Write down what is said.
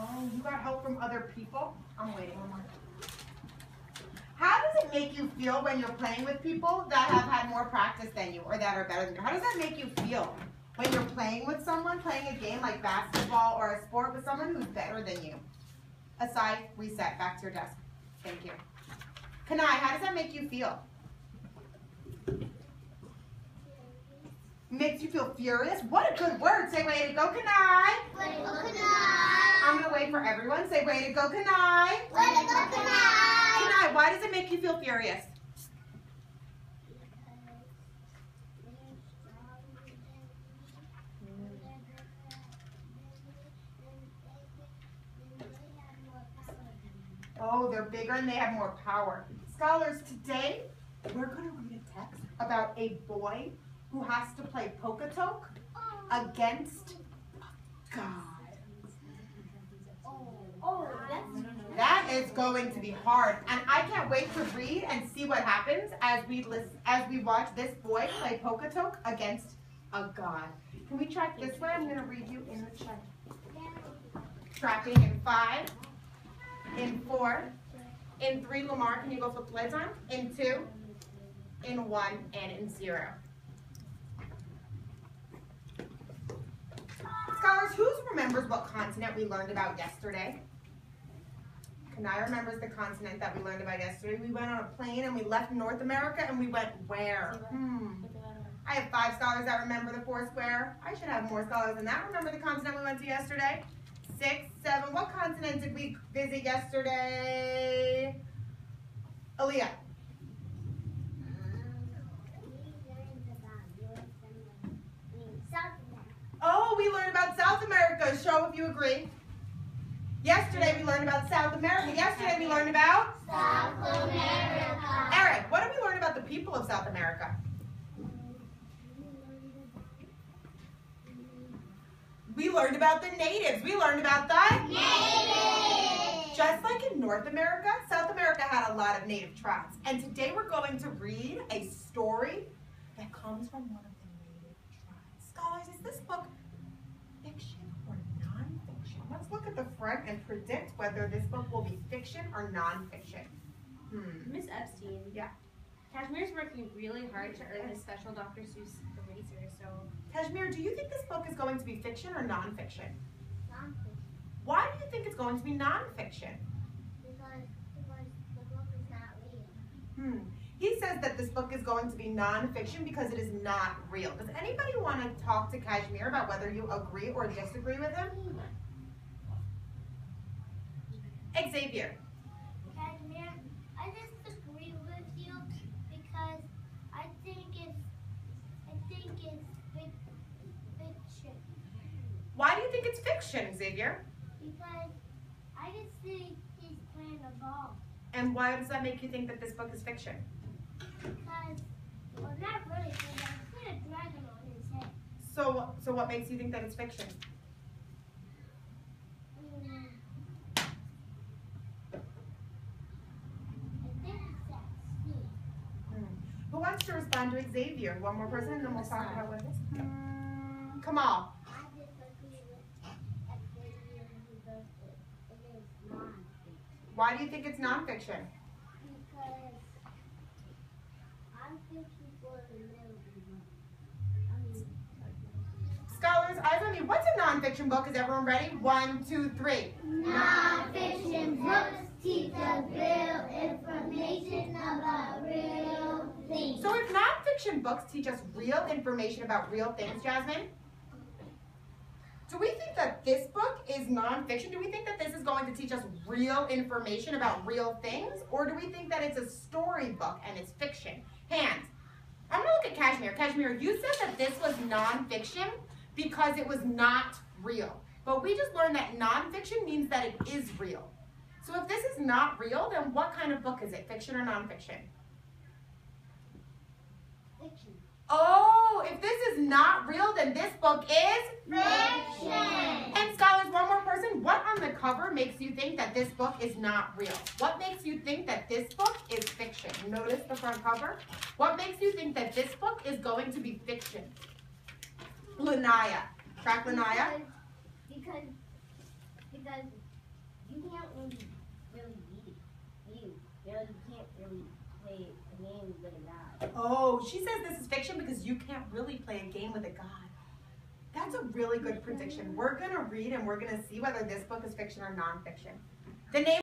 Oh, you got help from other people? I'm waiting one more. How does it make you feel when you're playing with people that have had more practice than you or that are better than you? How does that make you feel when you're playing with someone, playing a game like basketball or a sport with someone who's better than you? Aside, reset, back to your desk. Thank you. Kanai, how does that make you feel? Makes you feel furious? What a good word. Say, way to go, Kanai. Way to go, Kanai. I'm going to wait for everyone. Say, way to go, Kanai. Way to go, Kanai. Kanai, why does it make you feel furious? Oh, they're bigger and they have more power. Scholars, today we're going to read a text about a boy who has to play Poketoke against God. That is going to be hard, and I can't wait to read and see what happens as we watch this boy play Poketoke against a god. Can we track this way? I'm going to read you in the chat. Tracking in 5, in 4, in 3. Lamar, can you go flip the lights on? In 2, in 1, and in 0. Scholars, who remembers what continent we learned about yesterday? Kanai remembers the continent that we learned about yesterday. We went on a plane and we left North America and we went where? I have 5 scholars that remember the 4 square. I should have more scholars than that. Remember the continent we went to yesterday? 6, 7. What continent did we visit yesterday? Aaliyah. Oh, we learned about South America. Show if you agree. Yesterday we learned about South America. Yesterday we learned about South America. Eric, what did we learn about the people of South America? We learned about the natives. We learned about the natives. Just like in North America, South America had a lot of native tribes. And today we're going to read a story that comes from one of the native tribes. Scholars, is this book fiction or nonfiction? Let's look at the front and predict whether this book will be fiction or nonfiction. Miss Epstein. Yeah. Kashmir's working really hard to earn his special Dr. Seuss eraser, so... Kashmir, do you think this book is going to be fiction or nonfiction? Nonfiction. Why do you think it's going to be nonfiction? Because the book is not real. He says that this book is going to be nonfiction because it is not real. Does anybody want to talk to Kashmir about whether you agree or disagree with him? Xavier. Kashmir, I disagree with you because I think it's fiction. Why do you think it's fiction, Xavier? Because I just think he's playing a ball. And why does that make you think that this book is fiction? Because, well, not really, because I see a dragon on his head. So what makes you think that it's fiction? I think it's that sea. Who wants to respond to Xavier? One more person, and then we'll talk about what it is. Kamal. I disagree with Xavier because it is non-fiction. Why do you think it's nonfiction? Because I'm thinking for the little people. Scholars, eyes on you. What's a nonfiction book? Is everyone ready? 1, 2, 3. Non-fiction books teach us real information about real things. So if nonfiction books teach us real information about real things, Jasmine, do we think that this book is nonfiction? Do we think that this is going to teach us real information about real things? Or do we think that it's a storybook and it's fiction? Hands. I'm going to look at Kashmir. Kashmir, you said that this was nonfiction because it was not real. But we just learned that nonfiction means that it is real. So if this is not real, then what kind of book is it? Fiction or nonfiction? Fiction. Oh, if this is not real, then this book is Fiction. And scholars, one more person. What on the cover makes you think that this book is not real? What makes you think that this book is fiction? Notice the front cover. What makes you think that this book is going to be fiction? Lanaya. Track Lanaya. Because you can't really beat you. You know, you can't really play a game with a god. Oh, she says this is fiction because you can't really play a game with a god. That's a really good prediction. We're going to read and we're going to see whether this book is fiction or nonfiction. The name